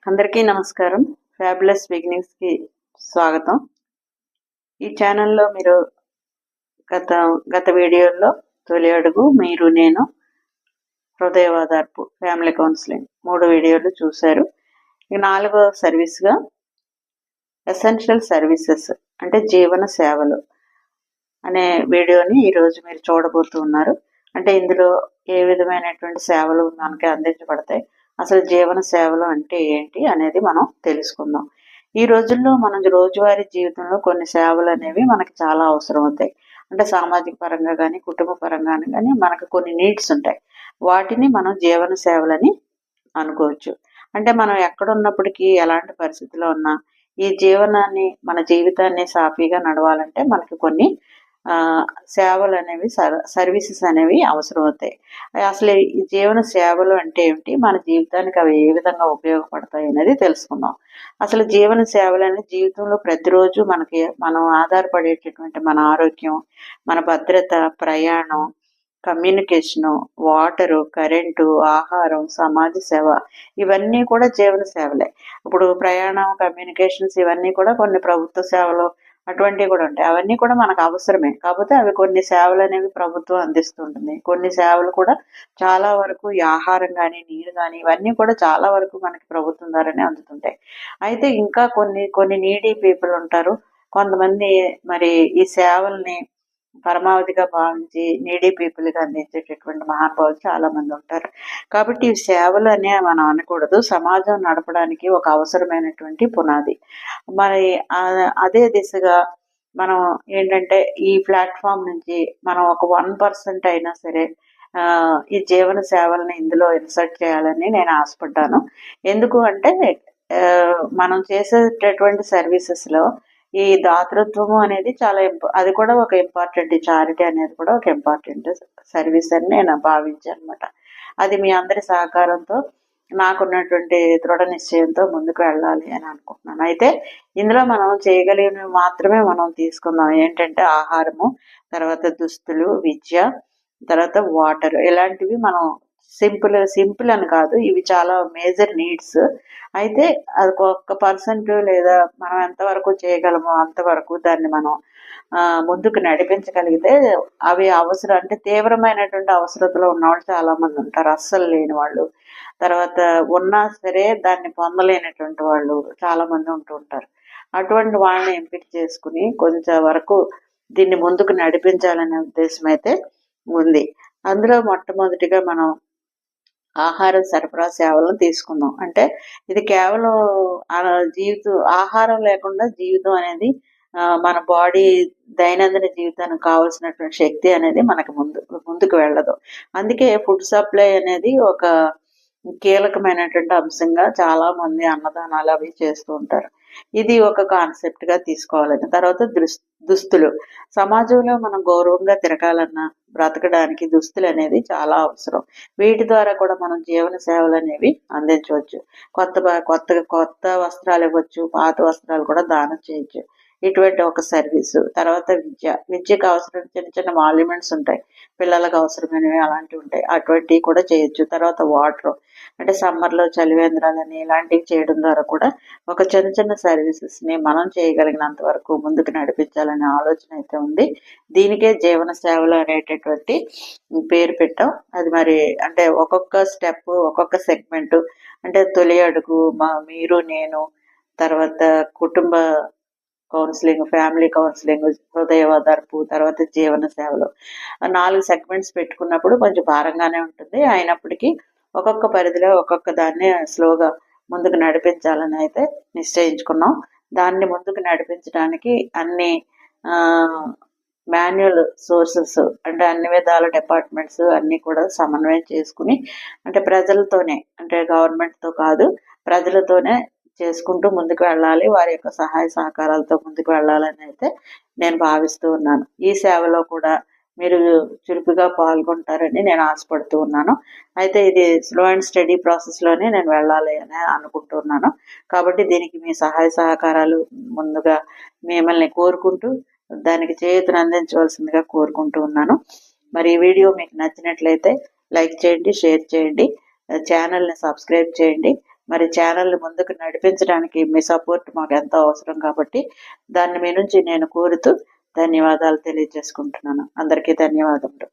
అందరికీ నమస్కారం. ఫ్యాబులస్ బిగినింగ్స్కి స్వాగతం. ఈ ఛానల్లో మీరు గత వీడియోల్లో తొలి అడుగు, మీరు నేను, హృదయ ఓదార్పు, ఫ్యామిలీ కౌన్సిలింగ్ 3 వీడియోలు చూశారు. ఇక 4వ సర్వీస్గా ఎసెన్షియల్ సర్వీసెస్ అంటే జీవన సేవలు అనే వీడియోని ఈరోజు మీరు చూడబోతున్నారు. అంటే ఇందులో ఏ విధమైనటువంటి సేవలు మనకి అందించబడతాయి, అసలు జీవన సేవలు అంటే ఏంటి అనేది మనం తెలుసుకుందాం. ఈ రోజుల్లో మన రోజువారీ జీవితంలో కొన్ని సేవలు అనేవి మనకి చాలా అవసరం అవుతాయి. అంటే సామాజిక పరంగా కానీ, కుటుంబ పరంగా కానీ మనకు కొన్ని నీడ్స్ ఉంటాయి. వాటిని మనం జీవన సేవలని అనుకోవచ్చు. అంటే మనం ఎక్కడున్నప్పటికీ, ఎలాంటి పరిస్థితిలో ఉన్నా ఈ జీవనాన్ని, మన జీవితాన్ని సాఫీగా నడవాలంటే మనకి కొన్ని సేవలు అనేవి, సర్వీసెస్ అనేవి అవసరం అవుతాయి. అసలు ఈ జీవన సేవలు అంటే ఏమిటి, మన జీవితానికి అవి ఏ విధంగా ఉపయోగపడతాయి అనేది తెలుసుకుందాం. అసలు జీవన సేవలు అనేది జీవితంలో ప్రతిరోజు మనం ఆధారపడేటటువంటి మన ఆరోగ్యం, మన భద్రత, ప్రయాణం, కమ్యూనికేషను, వాటరు, కరెంటు, ఆహారం, సమాజ సేవ ఇవన్నీ కూడా జీవన సేవలే. ఇప్పుడు ప్రయాణం, కమ్యూనికేషన్స్ ఇవన్నీ కూడా కొన్ని ప్రభుత్వ సేవలు అటువంటివి కూడా ఉంటాయి. అవన్నీ కూడా మనకు అవసరమే. కాకపోతే అవి కొన్ని సేవలు అనేవి ప్రభుత్వం అందిస్తుంటుంది. కొన్ని సేవలు కూడా చాలా వరకు ఈ ఆహారం కానీ, నీరు కానీ ఇవన్నీ కూడా చాలా వరకు మనకి ప్రభుత్వం ద్వారానే అందుతుంటాయి. అయితే ఇంకా కొన్ని నీడీ పీపుల్ ఉంటారు. కొంతమంది మరి ఈ సేవల్ని పరమావధిగా భావించి నీడీ పీపుల్కి అందించేటటువంటి మహానుభావులు చాలా మంది ఉంటారు. కాబట్టి ఈ సేవలు అనే మనం అనకూడదు. సమాజం నడపడానికి ఒక అవసరమైనటువంటి పునాది. మరి అదే దిశగా మనం ఏంటంటే ఈ ప్లాట్ఫామ్ నుంచి మనం ఒక 1% అయినా సరే ఈ జీవన సేవల్ని ఇందులో ఇన్సర్ట్ చేయాలని నేను ఆశపడ్డాను. ఎందుకు అంటే మనం చేసేటటువంటి సర్వీసెస్లో ఈ దాతృత్వము అనేది చాలా అది కూడా ఒక ఇంపార్టెంట్. చారిటీ అనేది కూడా ఒక ఇంపార్టెంట్ సర్వీస్ అని నేను భావించాను అనమాట. అది మీ అందరి సహకారంతో, నాకున్నటువంటి దృఢ నిశ్చయంతో ముందుకు వెళ్ళాలి అని అనుకుంటున్నాను. అయితే ఇందులో మనం చేయగలిగినవి మాత్రమే మనం తీసుకుందాం. ఏంటంటే ఆహారము, తర్వాత దుస్తులు, విద్య, తర్వాత వాటర్. ఇలాంటివి మనం సింపుల్ అని కాదు, ఇవి చాలా మేజర్ నీడ్స్. అయితే అది 1% లేదా మనం ఎంతవరకు చేయగలమో అంతవరకు దాన్ని మనం ముందుకు నడిపించగలిగితే అవి అవసరం. అంటే తీవ్రమైనటువంటి అవసరతలో ఉన్నవాళ్ళు చాలా మంది ఉంటారు, అస్సలు లేని వాళ్ళు. తర్వాత ఉన్నా సరే దాన్ని పొందలేనటువంటి వాళ్ళు చాలా మంది ఉంటూ ఉంటారు. అటువంటి వాళ్ళని ఎంపిక చేసుకుని కొంచెం వరకు దీన్ని ముందుకు నడిపించాలనే ఉద్దేశం అయితే ఉంది. అందులో మొట్టమొదటిగా మనం ఆహారం సరఫరా సేవలను తీసుకుందాం. అంటే ఇది కేవలం ఆహారం లేకుండా జీవితం అనేది, మన బాడీ దైనందిన జీవితానికి కావాల్సినటువంటి శక్తి అనేది మనకు ముందుకు వెళ్ళదు. అందుకే ఫుడ్ సప్లై అనేది ఒక కీలకమైనటువంటి అంశంగా చాలా మంది అన్నదానాలు అవి చేస్తూ ఉంటారు. ఇది ఒక కాన్సెప్ట్ గా తీసుకోవాలని. తర్వాత దుస్తులు. సమాజంలో మనం గౌరవంగా తిరగాలన్నా, బ్రతకడానికి దుస్తులు అనేది చాలా అవసరం. వీటి ద్వారా కూడా మనం జీవన సేవలు అనేవి అందించవచ్చు. కొత్త వస్త్రాలు ఇవ్వచ్చు, పాత వస్త్రాలు కూడా దానం చేయొచ్చు. ఇటువంటి ఒక సర్వీసు. తర్వాత విద్యకు అవసరం చిన్న చిన్న మాల్యుమెంట్స్ ఉంటాయి, పిల్లలకు అవసరమైనవి అలాంటివి ఉంటాయి, అటువంటివి కూడా చేయొచ్చు. తర్వాత వాటర్, అంటే సమ్మర్లో చలివేంద్రాలని ఇలాంటివి చేయడం ద్వారా కూడా ఒక చిన్న సర్వీసెస్ని మనం చేయగలిగినంత వరకు ముందుకు నడిపించాలనే ఆలోచన అయితే ఉంది. దీనికే జీవన సేవలు అనేటటువంటి పేరు పెట్టాం. అది మరి అంటే ఒక్కొక్క స్టెప్, ఒక్కొక్క సెగ్మెంట్. అంటే తొలి అడుగు, మీరు నేను, తర్వాత కుటుంబ కౌన్సిలింగ్, ఫ్యామిలీ కౌన్సిలింగ్, హృదయ ఓదార్పు, తర్వాత జీవన సేవలు 4 సెగ్మెంట్స్ పెట్టుకున్నప్పుడు కొంచెం భారంగానే ఉంటుంది. అయినప్పటికీ ఒక్కొక్క పరిధిలో ఒక్కొక్క దాన్ని స్లోగా ముందుకు నడిపించాలని అయితే నిశ్చయించుకున్నాం. దాన్ని ముందుకు నడిపించడానికి అన్ని మాన్యువల్ సోర్సెస్, అంటే అన్ని విధాల డిపార్ట్మెంట్స్ అన్నీ కూడా సమన్వయం చేసుకుని, అంటే ప్రజలతోనే, అంటే గవర్నమెంట్తో కాదు, ప్రజలతోనే చేసుకుంటూ ముందుకు వెళ్ళాలి. వారి యొక్క సహాయ సహకారాలతో ముందుకు వెళ్ళాలని అయితే నేను భావిస్తూ ఉన్నాను. ఈ సేవలో కూడా మీరు చురుకుగా పాల్గొంటారని నేను ఆశపడుతూ ఉన్నాను. అయితే ఇది స్లో అండ్ స్టడీ ప్రాసెస్లోనే నేను వెళ్ళాలి అని అనుకుంటున్నాను. కాబట్టి దీనికి మీ సహాయ సహకారాలు ముందుగా మిమ్మల్ని కోరుకుంటూ, దానికి చేయూతను అందించవలసిందిగా కోరుకుంటూ ఉన్నాను. మరి ఈ వీడియో మీకు నచ్చినట్లయితే లైక్ చేయండి, షేర్ చేయండి, ఛానల్ని సబ్స్క్రైబ్ చేయండి. మరి ఛానల్ని ముందుకు నడిపించడానికి మీ సపోర్ట్ మాకు ఎంతో అవసరం కాబట్టి దాన్ని మీ నుంచి నేను కోరుతూ ధన్యవాదాలు తెలియజేసుకుంటున్నాను. అందరికీ ధన్యవాదములు.